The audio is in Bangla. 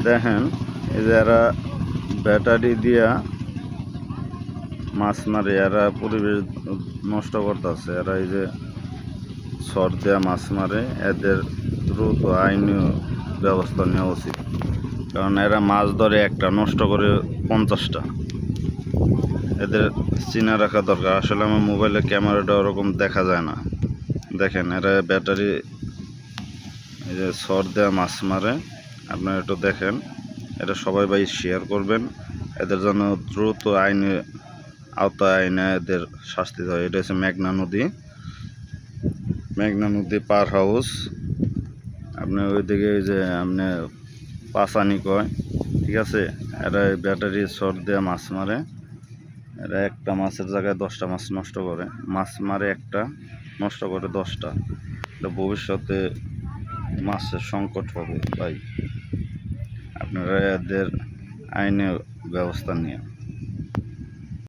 দেখেন এই যে এরা ব্যাটারি দিয়া মাছ মারে, এরা পরিবেশ নষ্ট করতেছে। এরা এই যে সর দেয়া মাছ মারে, এদের দ্রুত আইনি ব্যবস্থা নেওয়া উচিত। কারণ এরা মাছ ধরে একটা নষ্ট করে 50টা। এদের চিনা রাখা দরকার। আসলে আমার মোবাইলে ক্যামেরাটা ওরকম দেখা যায় না। দেখেন এরা ব্যাটারি এই যে সর দেওয়া মাছ মারে, আপনারা একটু দেখেন। এটা সবাই ভাই শেয়ার করবেন। এদের জন্য দ্রুত আইনে আওতায় আইনে এদের শাস্তি হয়। এটা হচ্ছে মেঘনা নদী পার হাউস। আপনার ওইদিকে যে আপনি পাসানি কয়, ঠিক আছে। এরা ব্যাটারি সর দেওয়া মাছ মারে। এরা একটা মাছের জায়গায় 10টা মাছ নষ্ট করে। মাছ মারে একটা, নষ্ট করে 10টা। এটা ভবিষ্যতে মাছের সংকট হবে ভাই। আপনারা এদের আইনে ব্যবস্থা নিয়ে